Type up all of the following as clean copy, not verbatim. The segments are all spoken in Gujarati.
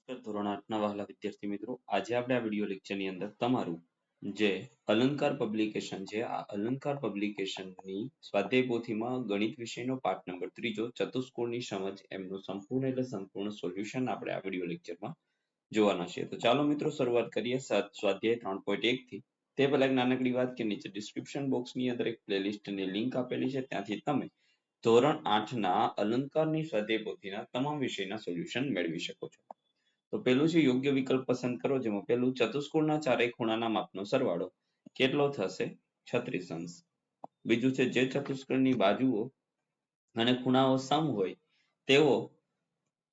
ધોરણ 8ના વહાલા વિદ્યાર્થી મિત્રો, આજે આપણે આ વિડિયો લેક્ચરની અંદર તમારું જે અલંકાર પબ્લિકેશન છે, આ અલંકાર પબ્લિકેશનની સ્વાધ્યાય પોથીમાં ગણિત વિષયનો પાઠ નંબર 3 ચતુષ્કોણની સમજ એમનું સંપૂર્ણ એટલે સંપૂર્ણ સોલ્યુશન આપણે આ વિડિયો લેક્ચરમાં જોવાના છે. તો ચાલો મિત્રો શરૂઆત કરીએ સ્વાધ્યાય 3.1 થી. તે પહેલા એક નાનકડી વાત કે નીચે ડિસ્ક્રિપ્શન બોક્સની અંદર એક પ્લેલિસ્ટની લિંક આપેલી છે, ત્યાંથી તમે ધોરણ 8ના અલંકારની સ્વાધ્યાય પોથીના તમામ વિષયના સોલ્યુશન મેળવી શકો છો. તો પેલું છે યોગ્ય વિકલ્પ પસંદ કરો, જેમાં પેલું ચતુષ્કોણના ચારેય ખૂણાના માપનો સરવાળો કેટલો થશે? 36 અંશ. બીજું છે જે ચતુષ્કોણની બાજુઓ અને ખૂણાઓ સમ હોય તેવો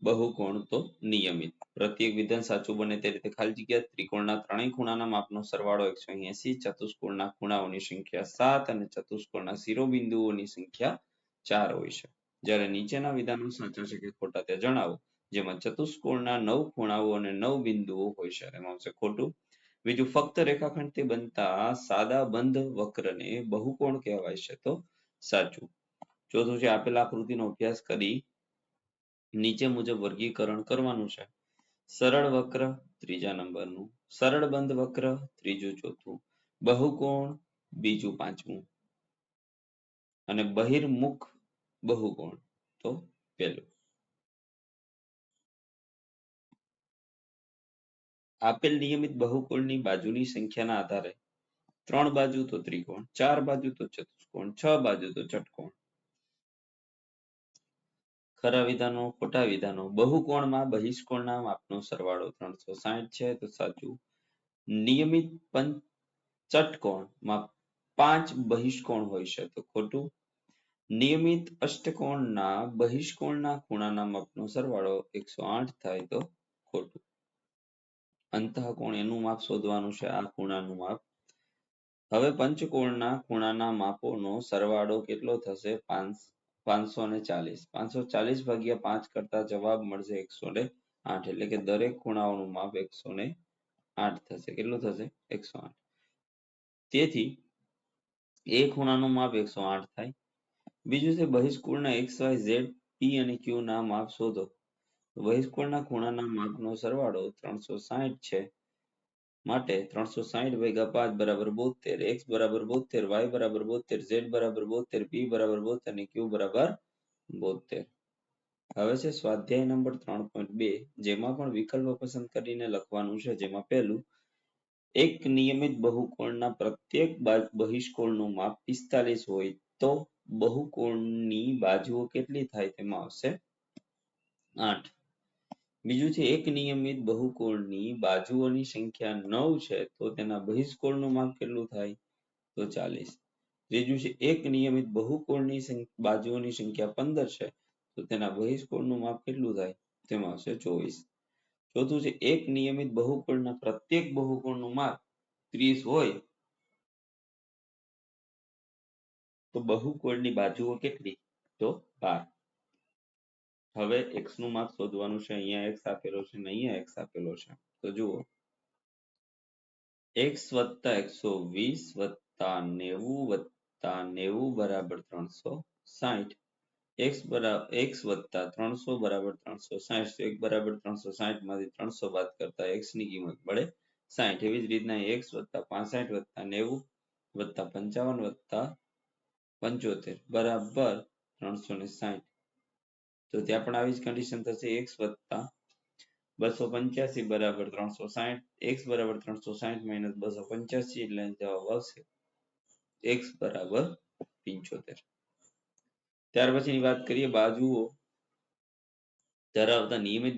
બહુકોણ તો નિયમિત. પ્રત્યેક વિધાન સાચું બને તે રીતે ખાલી જગ્યા. ત્રિકોણના ત્રણેય ખૂણાના માપનો સરવાળો 180, ચતુષ્કોણના ખૂણાઓની સંખ્યા 7 અને ચતુષ્કોણના શિરોબિંદુઓની સંખ્યા 4 હોય છે. જ્યારે નીચેના વિધાનો સાચા છે કે ખોટા તે જણાવો. જેમાં ચતુષ્કોણના 9 ખૂણાઓ અને 9 બિંદુઓ હોય છે, એમાં આવશે ખોટું. બીજું ફક્ત રેખાખંડથી બનતા સાદા બંધ વક્રને બહુકોણ કહેવાય છે, તો સાચું. ચોથું છે આપેલા આકૃતિનો અભ્યાસ કરી નીચે મુજબ વર્ગીકરણ કરવાનું છે. સરળ વક્ર ત્રીજા નંબરનું, સરળ બંધ વક્ર ત્રીજું ચોથું, બહુકોણ બીજું પાંચમું અને બહિર્મુખ બહુકોણ તો પહેલું. આપેલ નિયમિત બહુકોણની બાજુની સંખ્યાના આધારે 3 બાજુ તો ત્રિકોણ, 4 બાજુ તો ચતુષ્કોણ, 6 બાજુ તો ષટકોણ. ખરા વિધાનો ખોટા વિધાનો. બહુકોણમાં બહિષ્કોણના માપનો સરવાળો 360 છે, તો સાચું. નિયમિત પંચકોણમાં 5 બહિષ્કોણ હોય છે, તો ખોટું. નિયમિત અષ્ટકોણના બહિષ્કોણના ખૂણાના માપનો સરવાળો 108 થાય, તો ખોટું. અંતઃકોણ એનું માપ શોધવાનું છે, આ ખૂણાનું માપ. હવે પંચકોણના ખૂણાના માપોનો સરવાળો કેટલો થશે? 540. 540 ભાગ્યા 5 કરતા જવાબ મળશે 108, એટલે કે દરેક ખૂણાઓનું માપ 108 થશે. કેટલું થશે? 108. તેથી એ ખૂણાનું માપ 108 થાય. બીજું છે બહિષ્કોણના XYZ P અને Q ના માપ શોધો. બહિષ્કોણના ખૂણાના માપનો સરવાળો 360 છે, માટે 360 ભાગ્યા 5 બરાબર 72, x બરાબર 72, y બરાબર 72, z બરાબર 72, p બરાબર 72 અને q બરાબર 72. હવે છે સ્વાધ્યાય નંબર 3.2, જેમાં પણ વિકલ્પ પસંદ કરીને લખવાનું છે. જેમાં પહેલું, એક નિયમિત બહુકોણના પ્રત્યેક બહિષ્કોણનું માપ 45 હોય તો બહુકોણની બાજુઓ કેટલી થાય? તેમાં આવશે 8. બીજું છે એક નિયમિત બહુકોણની બાજુઓની સંખ્યા 9 છે, તો તેના બહિષ્કોણનું માપ કેટલું થાય? તો 40. ત્રીજું છે એક નિયમિત બહુકોણની બાજુઓની સંખ્યા 15 છે, તો તેના બહિષ્કોણનું માપ કેટલું થાય? તેમાં આવશે 24. ચોથું છે એક નિયમિત બહુકોણના પ્રત્યેક બહુકોણનું માપ 30 હોય તો બહુકોણની બાજુઓ કેટલી? તો 12. હવે x નું માપ શોધવાનું છે. અહીંયા x આપેલો છે અને અહીંયા x આપેલો છે. તો જુઓ, x વત્તા 120 વત્તા 90 વત્તા 90 બરાબર 360. x વત્તા 300 બરાબર 360. x બરાબર 360 માંથી 300 બાદ કરતા x ની કિંમત મળે 60. એવી જ રીતના x વત્તા 65 વત્તા 90 વત્તા 55 વત્તા 75 બરાબર 360. તો ત્યાં પણ આવી જ કન્ડિશન થશે. x વત્તા 285 બરાબર 360. x બરાબર 360 માઇનસ 285 એટલે જવાબ આવશે x બરાબર 75. ત્યાર પછીની વાત કરીએ બાજુઓ ધરાવતા નિયમિત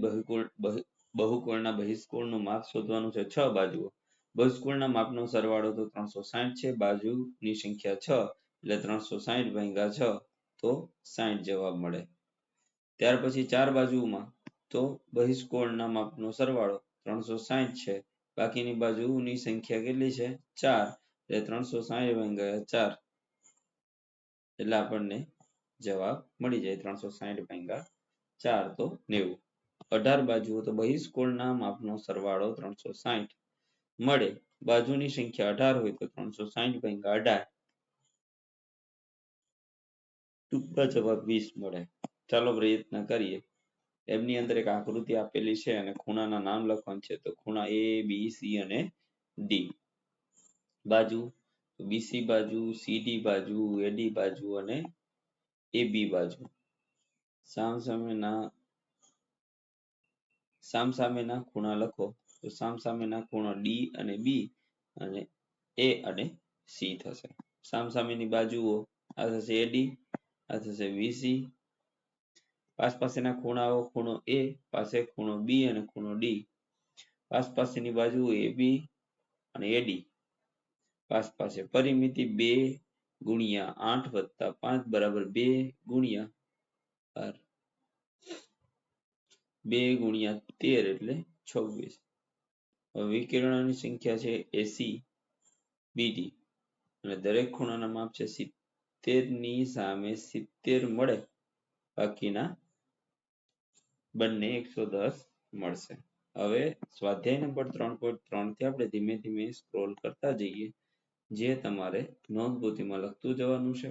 બહુકોણના બહિષ્કોણનું માપ શોધવાનું છે. 6 બાજુઓ. બહિષ્કોણના માપનો સરવાળો તો 360 છે, બાજુની સંખ્યા 6 એટલે 360 ભાગ્યા 6 તો 60 જવાબ મળે. ત્યાર પછી 4 બાજુમાં તો બહિષ્કોણના માપનો સરવાળો 360 છે, બાકીની બાજુની સંખ્યા કેટલી છે? 4, એટલે 360 ભાગ્યા 4 એટલે આપણને જવાબ મળી જાય 360 ભાગ્યા 4 તો 90. 18 બાજુઓ તો બહિષ્કોણના માપનો સરવાળો 360 મળે, બાજુની સંખ્યા 18 હોય તો 360 ભાગ્યા 18 ટૂંકા જવાબ 20 મળે. ચાલો પ્રયત્ન કરીએ. એમની અંદર એક આકૃતિ આપેલી છે અને ખૂણાના નામ લખવાનું છે તો ખૂણા A B C અને D બાજુ BC બાજુ CD બાજુ AD બાજુ અને AB બાજુ સામસામેના ખૂણા લખો તો સામસામેના ખૂણા D અને B અને A અને C થશે સામસામેની બાજુઓ આ થશે AD આ થશે BC પાસપાસેના ખૂણાઓ ખૂણો A પાસે ખૂણો B અને ખૂણો D પાસપાસેની બાજુ AB અને AD પાસપાસે પરિમિતિ 2 ગુણ્યા 8 વત્તા 5 બરાબર 2 ગુણ્યા 2 ગુણ્યા 13 એટલે 26 હવે વિકર્ણોની સંખ્યા છે AC BD અને દરેક ખૂણાના માપ છે 70 ની સામે 70 મળે બાકીના બંને 110 મળશે હવે સ્વાધ્યાય નંબર 3.3 થી આપણે ધીમે ધીમે સ્ક્રોલ કરતા જઈએ જે તમારે નોંધપોથીમાં લખતું જવાનું છે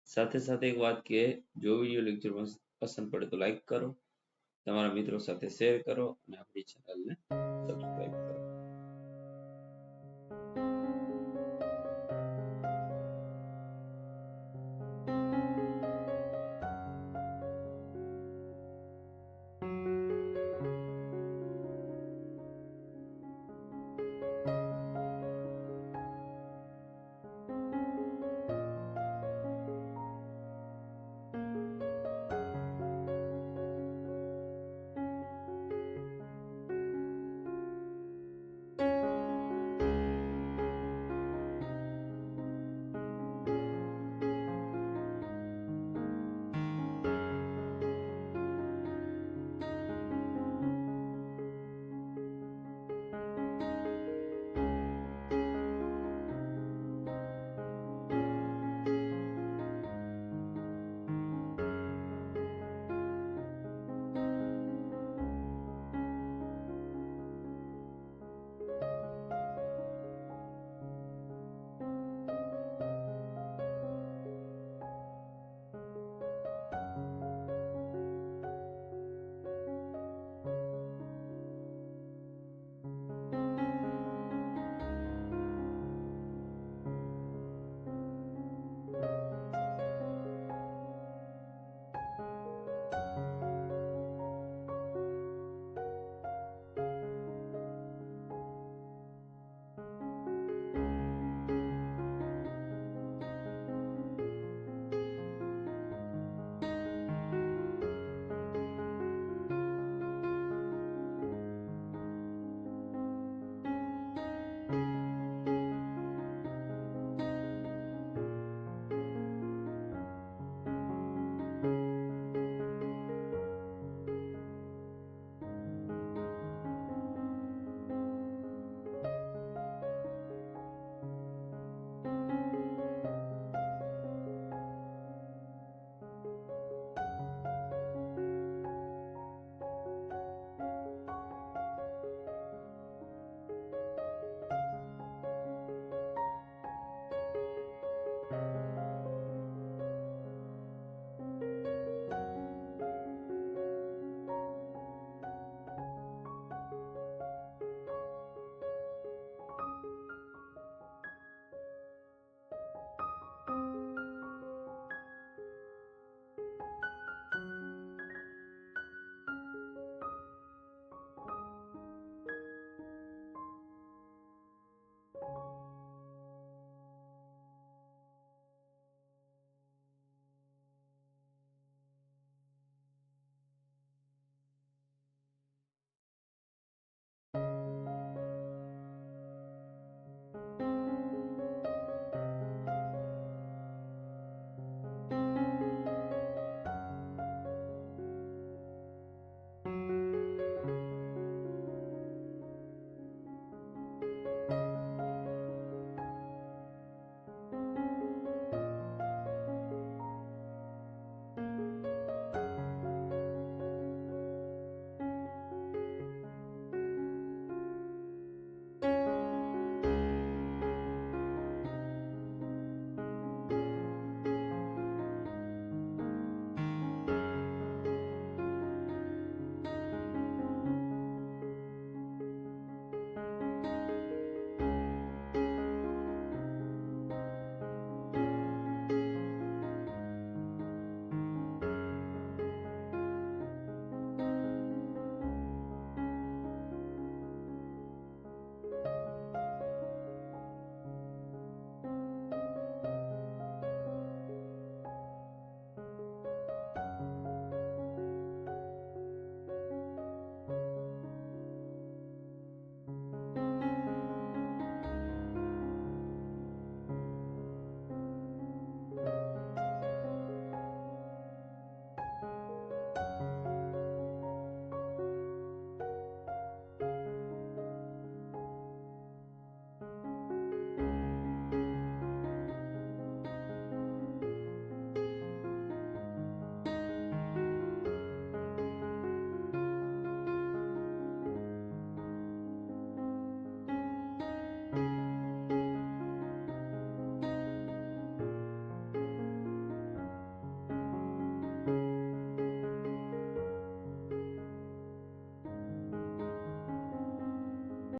સાથે સાથે એક વાત કે જો વિડિયો લેક્ચર પસંદ પડે તો લાઈક કરો તમારા મિત્રો સાથે શેર કરો અને આપણી ચેનલને સબસ્ક્રાઇબ કરો